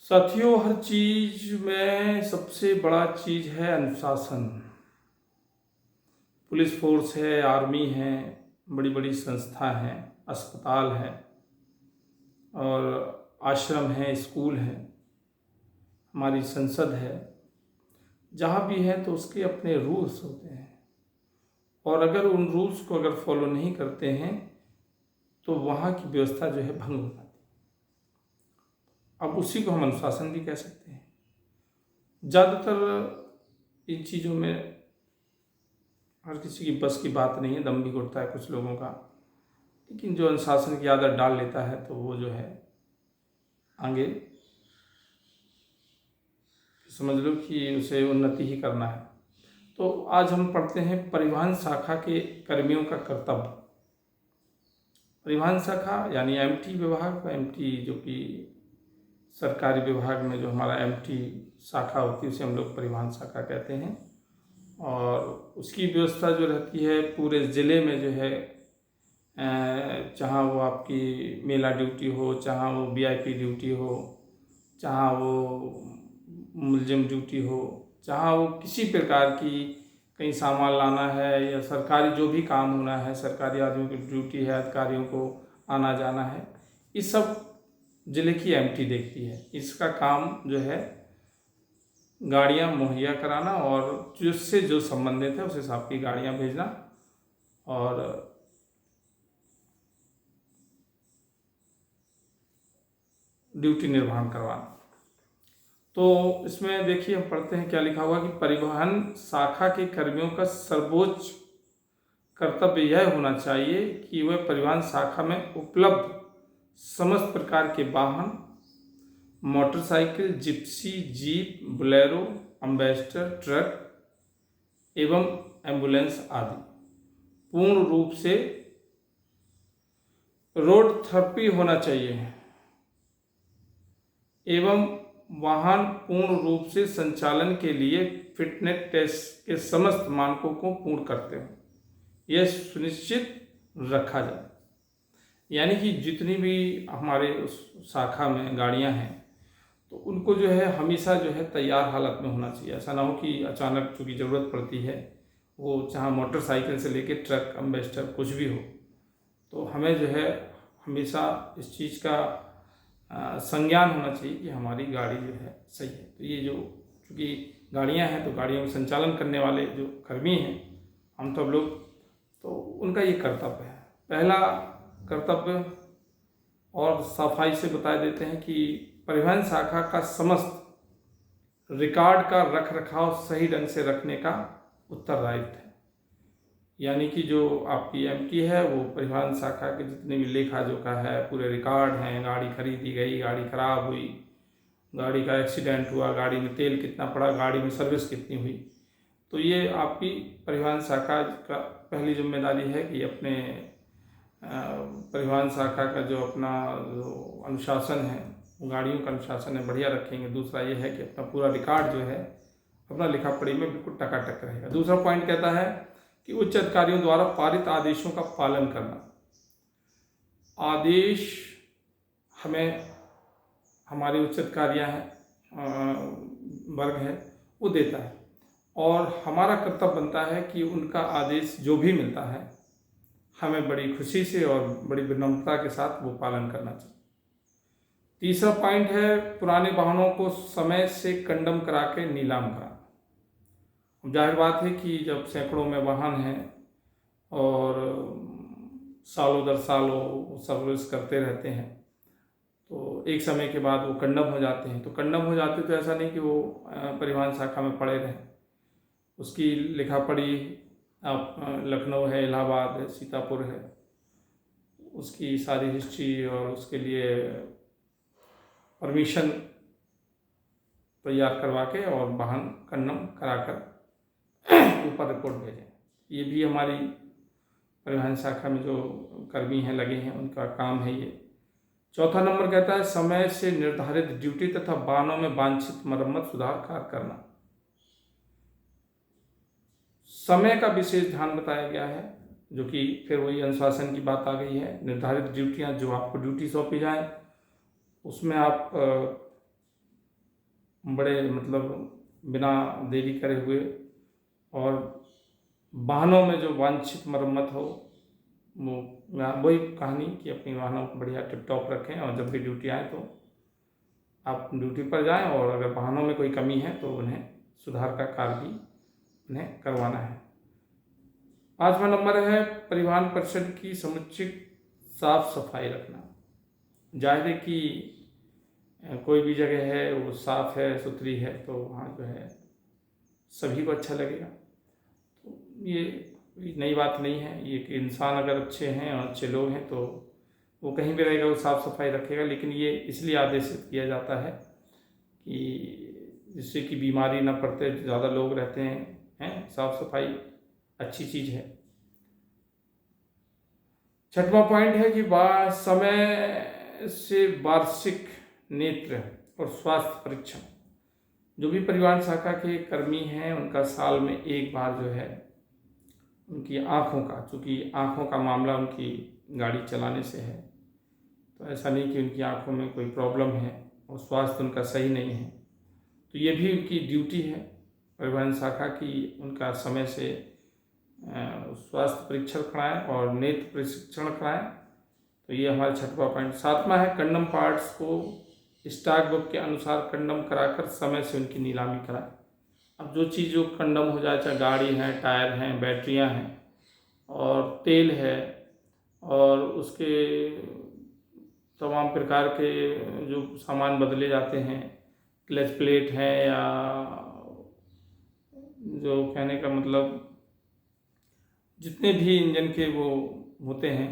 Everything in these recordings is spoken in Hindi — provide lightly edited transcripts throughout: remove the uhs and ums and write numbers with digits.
साथियों, हर चीज में सबसे बड़ा चीज है अनुशासन। पुलिस फोर्स है, आर्मी है, बड़ी बड़ी संस्था हैं, अस्पताल है और आश्रम है, स्कूल है, हमारी संसद है। जहाँ भी है तो उसके अपने रूल्स होते हैं और अगर उन रूल्स को अगर फॉलो नहीं करते हैं तो वहाँ की व्यवस्था जो है भंग हो जाती है। अब उसी को हम अनुशासन भी कह सकते हैं। ज़्यादातर इन चीज़ों में हर किसी की बस की बात नहीं है, दम भी घुटता है कुछ लोगों का, लेकिन जो अनुशासन की आदत डाल लेता है तो वो जो है आगे समझ लो कि उसे उन्नति ही करना है। तो आज हम पढ़ते हैं परिवहन शाखा के कर्मियों का कर्तव्य। परिवहन शाखा यानी एमटी विभाग, एमटी जो कि सरकारी विभाग में जो हमारा एमटी शाखा होती है उसे हम लोग परिवहन शाखा कहते हैं। और उसकी व्यवस्था जो रहती है पूरे ज़िले में जो है, चाहे वो आपकी मेला ड्यूटी हो, चाहे वो वीआईपी ड्यूटी हो, चाहे वो मुलजिम ड्यूटी हो, चाहे वो किसी प्रकार की कहीं सामान लाना है या सरकारी जो भी काम होना है, सरकारी आदमियों की ड्यूटी है, अधिकारियों को आना जाना है, इस सब ज़िले की एमटी देखती है। इसका काम जो है गाड़ियाँ मुहैया कराना और जिससे जो संबंधित है उस हिसाब की गाड़ियाँ भेजना और ड्यूटी निर्वहन करवाना। तो इसमें देखिए हम पढ़ते हैं क्या लिखा हुआ कि परिवहन शाखा के कर्मियों का सर्वोच्च कर्तव्य यह होना चाहिए कि वह परिवहन शाखा में उपलब्ध समस्त प्रकार के वाहन, motorcycle, Gypsy, jeep, Bolero, ambassador, truck एवं एम्बुलेंस आदि पूर्ण रूप से रोड थेरेपी होना चाहिए एवं वाहन पूर्ण रूप से संचालन के लिए फिटनेस टेस्ट के समस्त मानकों को पूर्ण करते हो, यह सुनिश्चित रखा जाए। यानी कि जितनी भी हमारे उस शाखा में गाड़ियां हैं तो उनको जो है हमेशा जो है तैयार हालत में होना चाहिए। ऐसा ना हो कि अचानक चूँकि ज़रूरत पड़ती है, वो चाहे मोटरसाइकिल से लेके ट्रक, एम्बेसडर कुछ भी हो, तो हमें जो है हमेशा इस चीज़ का संज्ञान होना चाहिए कि हमारी गाड़ी जो है सही है। तो ये जो चूँकि गाड़ियाँ हैं तो गाड़ियों का संचालन करने वाले जो कर्मी हैं, हम सब लोग, तो उनका ये कर्तव्य है। पहला कर्तव्य और सफाई से बता देते हैं कि परिवहन शाखा का समस्त रिकॉर्ड का रख रखाव सही ढंग से रखने का उत्तरदायित्व है। यानी कि जो आपकी एमटी है वो परिवहन शाखा के जितने भी लेखा जोखा है, पूरे रिकॉर्ड हैं, गाड़ी खरीदी गई, गाड़ी खराब हुई, गाड़ी का एक्सीडेंट हुआ, गाड़ी में तेल कितना पड़ा, गाड़ी में सर्विस कितनी हुई, तो ये आपकी परिवहन शाखा का पहली जिम्मेदारी है कि अपने परिवहन शाखा का जो अपना जो अनुशासन है, गाड़ियों का अनुशासन है, बढ़िया रखेंगे। दूसरा ये है कि अपना पूरा रिकॉर्ड जो है अपना लिखा पढ़ी में बिल्कुल टकाटक रहेगा। दूसरा पॉइंट कहता है कि उच्च अधिकारियों द्वारा पारित आदेशों का पालन करना। आदेश हमें हमारे उच्च अधिकारियाँ हैं, वर्ग है, वो देता है और हमारा कर्तव्य बनता है कि उनका आदेश जो भी मिलता है हमें बड़ी खुशी से और बड़ी विनम्रता के साथ वो पालन करना चाहिए। तीसरा पॉइंट है पुराने वाहनों को समय से कंडम करा के नीलाम कराना। जाहिर बात है कि जब सैकड़ों में वाहन हैं और सालों दर सालों सर्विस करते रहते हैं तो एक समय के बाद वो कंडम हो जाते हैं। तो कंडम हो जाते तो ऐसा नहीं कि वो परिवहन शाखा में पड़े रहें, उसकी लिखा पढ़ी आप लखनऊ है, इलाहाबाद है, सीतापुर है, उसकी सारी हिस्ट्री और उसके लिए परमिशन तैयार करवा के और वाहन कंडम कराकर ऊपर रिपोर्ट भेजें। ये भी हमारी परिवहन शाखा में जो कर्मी हैं लगे हैं उनका काम है ये। चौथा नंबर कहता है समय से निर्धारित ड्यूटी तथा वाहनों में वांछित मरम्मत सुधार कार्य करना। समय का विशेष ध्यान बताया गया है, जो कि फिर वही अनुशासन की बात आ गई है। निर्धारित ड्यूटियां जो आपको ड्यूटी सौंपी जाए उसमें आप बड़े मतलब बिना देरी करे हुए, और वाहनों में जो वांछित मरम्मत हो वो वही कहानी कि अपनी वाहनों को बढ़िया टिप टॉप रखें, और जब भी ड्यूटी आए तो आप ड्यूटी पर जाएं, और अगर वाहनों में कोई कमी है तो उन्हें सुधार का कार्य भी उन्हें करवाना है। 5वां नंबर है परिवहन परिषद की समुचित साफ सफाई रखना। जाहिर है कि कोई भी जगह है वो साफ है, सुथरी है, तो वहाँ जो है सभी को अच्छा लगेगा। तो ये नई बात नहीं है, ये कि इंसान अगर अच्छे हैं और अच्छे लोग हैं तो वो कहीं भी रहेगा वो साफ़ सफाई रखेगा। लेकिन ये इसलिए आदेशित किया जाता है कि जिससे कि बीमारी ना पड़ते, ज़्यादा लोग रहते हैं, साफ़ सफाई अच्छी चीज़ है। 6वां पॉइंट है कि समय से वार्षिक नेत्र और स्वास्थ्य परीक्षण। जो भी परिवहन शाखा के कर्मी हैं उनका साल में एक बार जो है उनकी आँखों का, चूँकि आँखों का मामला उनकी गाड़ी चलाने से है, तो ऐसा नहीं कि उनकी आँखों में कोई प्रॉब्लम है और स्वास्थ्य उनका सही नहीं है, तो ये भी उनकी ड्यूटी है परिवहन शाखा की, उनका समय से स्वास्थ्य परीक्षण कराएं और नेत्र प्रशिक्षण कराएं। तो ये हमारा 6वां पॉइंट। 7वां है कंडम पार्ट्स को स्टॉक बुक के अनुसार कंडम कराकर समय से उनकी नीलामी कराएं। अब जो चीज़ जो कंडम हो जाए, चाहे गाड़ी है, टायर हैं, बैटरियां हैं और तेल है, और उसके तमाम प्रकार के जो सामान बदले जाते हैं, क्लच प्लेट हैं, या जो कहने का मतलब जितने भी इंजन के वो होते हैं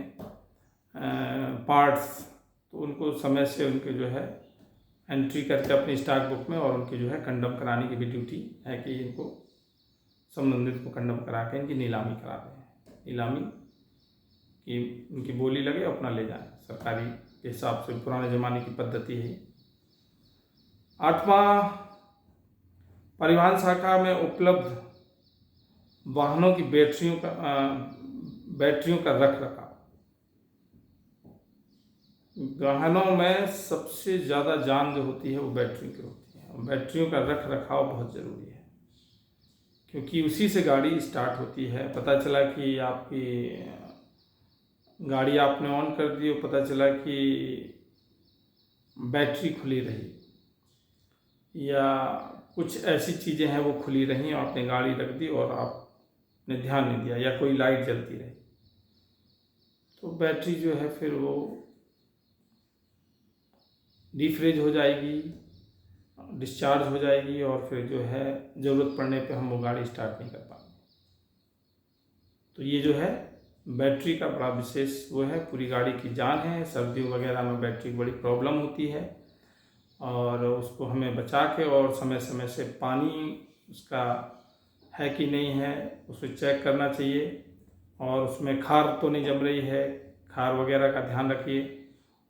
पार्ट्स, तो उनको समय से उनके जो है एंट्री करके अपनी स्टॉक बुक में, और उनकी जो है कंडम कराने की भी ड्यूटी है कि इनको संबंधित को कंडम करा के इनकी नीलामी करा दें। नीलामी की उनकी बोली लगे, अपना ले जाएं, सरकारी के हिसाब से पुराने ज़माने की पद्धति है। 8वां परिवहन शाखा में उपलब्ध वाहनों की बैटरियों का रख रखाव। वाहनों में सबसे ज़्यादा जान जो होती है वो बैटरी की होती है, और बैटरियों का रख रखाव बहुत ज़रूरी है, क्योंकि उसी से गाड़ी स्टार्ट होती है। पता चला कि आपकी गाड़ी आपने ऑन कर दी और पता चला कि बैटरी खुली रही, या कुछ ऐसी चीज़ें हैं वो खुली रहीं और आपने गाड़ी रख दी और आपने ध्यान नहीं दिया, या कोई लाइट जलती रही, तो बैटरी जो है फिर वो डिफ्रेज हो जाएगी, डिस्चार्ज हो जाएगी, और फिर जो है ज़रूरत पड़ने पे हम वो गाड़ी स्टार्ट नहीं कर पाएंगे। तो ये जो है बैटरी का बड़ा विशेष वो है, पूरी गाड़ी की जान है। सर्दियों वगैरह में बैटरी की बड़ी प्रॉब्लम होती है, और उसको हमें बचा के और समय समय से पानी उसका है कि नहीं है उसे चेक करना चाहिए, और उसमें खार तो नहीं जम रही है, खार वगैरह का ध्यान रखिए।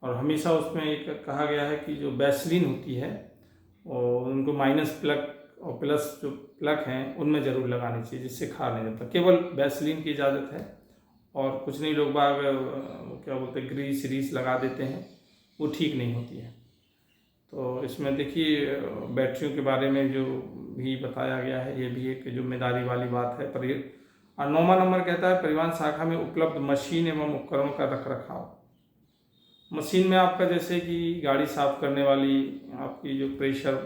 और हमेशा उसमें एक कहा गया है कि जो वैसलीन होती है और उनको माइनस प्लग और प्लस जो प्लग हैं उनमें ज़रूर लगानी चाहिए, जिससे खार नहीं जमता। केवल वैसलीन की इजाज़त है, और कुछ नहीं, लोग बाग क्या बोलते हैं ग्रीस रीस लगा देते हैं, वो ठीक नहीं होती है। तो इसमें देखिए बैटरियों के बारे में जो भी बताया गया है, ये भी एक जिम्मेदारी वाली बात है। और 9वां नंबर कहता है परिवहन शाखा में उपलब्ध मशीन एवं उपकरणों का रख रखाव। मशीन में आपका जैसे कि गाड़ी साफ करने वाली आपकी जो प्रेशर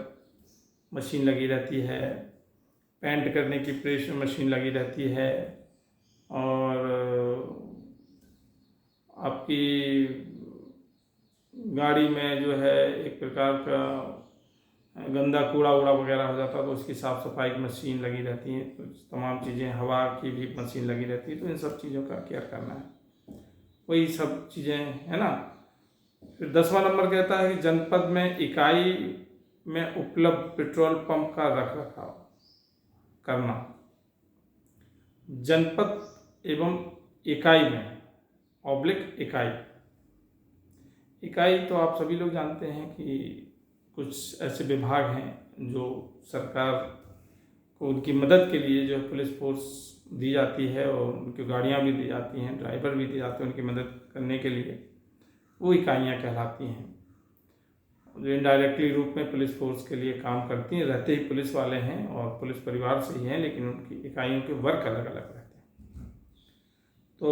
मशीन लगी रहती है, पेंट करने की प्रेशर मशीन लगी रहती है, और आपकी गाड़ी में जो है एक प्रकार का गंदा कूड़ा वूड़ा वगैरह हो जाता है तो उसकी साफ़ सफाई की मशीन लगी रहती है। तो तमाम चीज़ें, हवा की भी मशीन लगी रहती है, तो इन सब चीज़ों का केयर करना है, वही सब चीज़ें है ना। फिर 10वां नंबर कहता है कि जनपद में इकाई में उपलब्ध पेट्रोल पंप का रख रखाव करना। जनपद एवं इकाई में इकाई तो आप सभी लोग जानते हैं कि कुछ ऐसे विभाग हैं जो सरकार को उनकी मदद के लिए जो पुलिस फोर्स दी जाती है, और उनकी गाड़ियां भी दी जाती हैं, ड्राइवर भी दिए जाते हैं उनकी मदद करने के लिए, वो इकाइयाँ कहलाती हैं। जो इनडायरेक्टली रूप में पुलिस फोर्स के लिए काम करती हैं, रहते ही पुलिस वाले हैं और पुलिस परिवार से ही हैं, लेकिन उनकी इकाइयों के वर्क अलग अलग रहते हैं। तो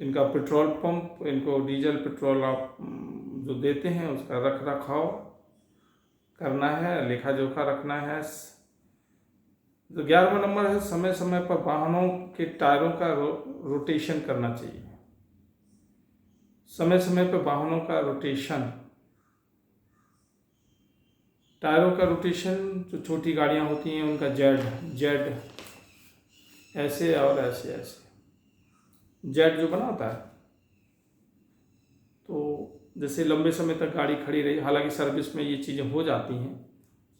इनका पेट्रोल पंप, इनको डीजल पेट्रोल आप जो देते हैं उसका रख रखाव करना है, लेखा जोखा रखना है। जो 11वां नंबर है, समय समय पर वाहनों के टायरों का रोटेशन करना चाहिए। समय समय पर वाहनों का रोटेशन, टायरों का रोटेशन, जो छोटी गाड़ियां होती हैं उनका जेड ऐसे और ऐसे जेड जो बना होता है। तो जैसे लंबे समय तक गाड़ी खड़ी रही, हालांकि सर्विस में ये चीज़ें हो जाती हैं,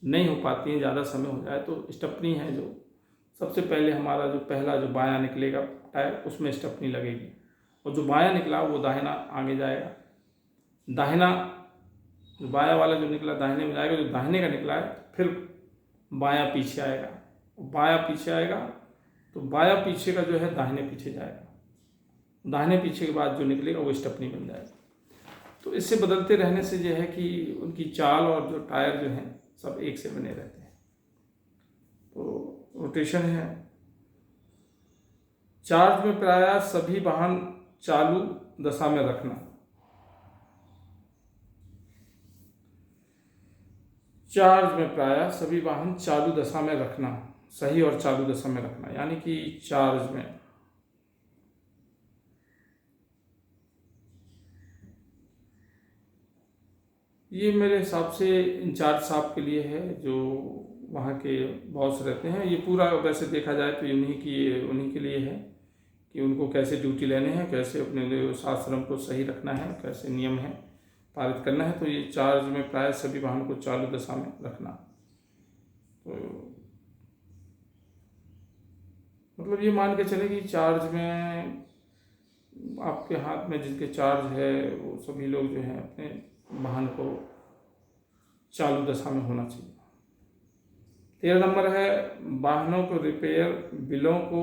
नहीं हो पाती हैं, ज़्यादा समय हो जाए तो स्टेपनी है जो सबसे पहले हमारा जो पहला जो बायां निकलेगा टायर, उसमें स्टेपनी लगेगी, और जो बायां निकला वो दाहिना आगे जाएगा। दाहिना जो बायां वाला जो निकला दाहिने में जाएगा, जो दाहिने का निकला है फिर बायां पीछे आएगा, बायां पीछे आएगा तो बायां पीछे का जो है दाहिने पीछे जाएगा, दाहिने पीछे के बाद जो निकलेगा वो स्टेपनी बन जाएगा। तो इससे बदलते रहने से जो है कि उनकी चाल और जो टायर जो हैं सब एक से बने रहते हैं। तो रोटेशन है। चार्ज में प्रायः सभी वाहन चालू दशा में रखना। चार्ज में प्रायः सभी वाहन चालू दशा में रखना, सही और चालू दशा में रखना, यानी कि चार्ज में ये मेरे हिसाब से इंचार्ज साहब के लिए है, जो वहाँ के बॉस रहते हैं। ये पूरा वैसे देखा जाए तो उन्हीं के लिए है कि उनको कैसे ड्यूटी लेने हैं, कैसे अपने लिए आश्रम को सही रखना है, कैसे नियम है पारित करना है। तो ये चार्ज में प्राय सभी वाहन को चालू दशा में रखना, तो मतलब ये मान के चले कि चार्ज में आपके हाथ में जिनके चार्ज है वो सभी लोग जो हैं अपने वाहन को चालू दशा में होना चाहिए। 13 नंबर है, वाहनों को रिपेयर बिलों को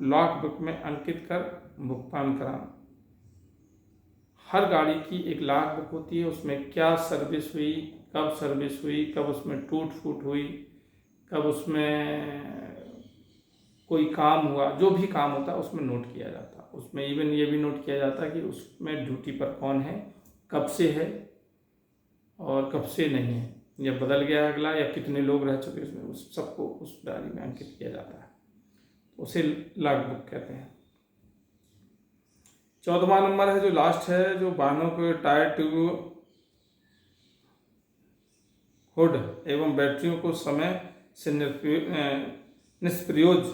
लॉग बुक में अंकित कर भुगतान कराना। हर गाड़ी की एक लॉग बुक होती है, उसमें क्या सर्विस हुई, कब सर्विस हुई, कब उसमें टूट फूट हुई, कब उसमें कोई काम हुआ, जो भी काम होता है उसमें नोट किया जाता है। उसमें इवन ये भी नोट किया जाता है कि उसमें ड्यूटी पर कौन है, कब से है और कब से नहीं है, या बदल गया अगला, या कितने लोग रह चुके उसमें, उस सबको उस डायरी में अंकित किया जाता है, उसे लॉग बुक कहते हैं। 14वां नंबर है जो लास्ट है, जो वाहनों के टायर ट्यूब हुड एवं बैटरियों को समय से निष्प्रयोज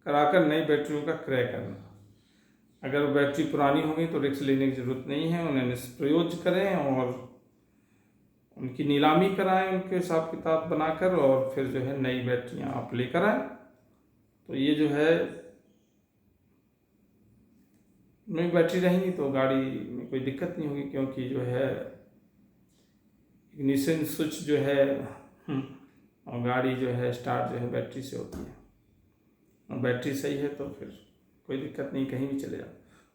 कराकर नई बैटरियों का क्रय करना। अगर बैटरी पुरानी होगी तो रिस्क लेने की जरूरत नहीं है, उन्हें निष्प्रयोज करें और उनकी नीलामी कराएं, उनके हिसाब किताब बनाकर, और फिर जो है नई बैटरियां आप लेकर आएं। तो ये जो है नई बैटरी रहेंगी तो गाड़ी में कोई दिक्कत नहीं होगी, क्योंकि जो है इग्निशन स्विच जो है और गाड़ी जो है स्टार्ट जो है बैटरी से होती है, और बैटरी सही है तो फिर कोई दिक्कत नहीं, कहीं भी चले जाओ।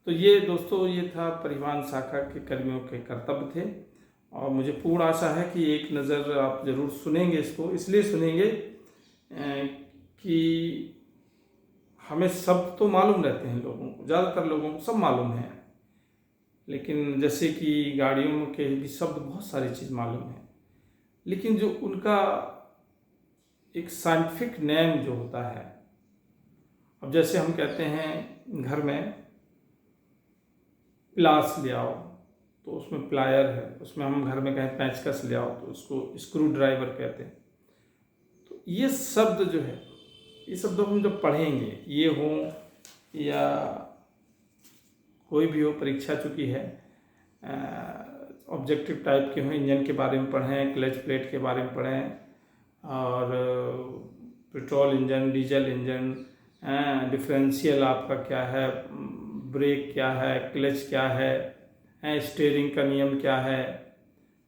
तो ये दोस्तों, ये था परिवहन शाखा के कर्मियों के कर्तव्य थे, और मुझे पूर्ण आशा है कि एक नज़र आप ज़रूर सुनेंगे। इसको इसलिए सुनेंगे कि हमें सब तो मालूम रहते हैं, लोगों को, ज़्यादातर लोगों को सब मालूम है, लेकिन जैसे कि गाड़ियों के भी शब्द बहुत सारी चीज़ मालूम है, लेकिन जो उनका एक साइंटिफिक नेम जो होता है, अब जैसे हम कहते हैं घर में प्लास ले आओ तो उसमें प्लायर है, उसमें हम घर में कहें पेंचकस ले आओ तो उसको स्क्रू ड्राइवर कहते हैं। तो ये शब्द जो है, ये शब्द हम जब पढ़ेंगे, ये हो या कोई भी हो, परीक्षा चुकी है ऑब्जेक्टिव टाइप के हो, इंजन के बारे में पढ़ें, क्लच प्लेट के बारे में पढ़ें, और petrol engine, diesel engine, differential आपका क्या है, ब्रेक क्या है, क्लच क्या है, स्टीयरिंग का नियम क्या है,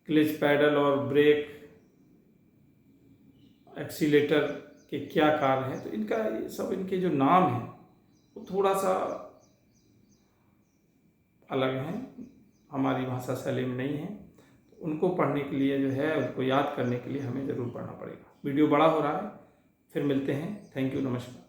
क्लच पैडल और ब्रेक एक्सीलेटर के क्या कार्य हैं। तो इनका सब, इनके जो नाम हैं वो थोड़ा सा अलग हैं, हमारी भाषा शैली में नहीं है, तो उनको पढ़ने के लिए जो है, उसको याद करने के लिए हमें ज़रूर पढ़ना पड़ेगा। वीडियो बड़ा हो रहा है, फिर मिलते हैं। थैंक यू, नमस्कार।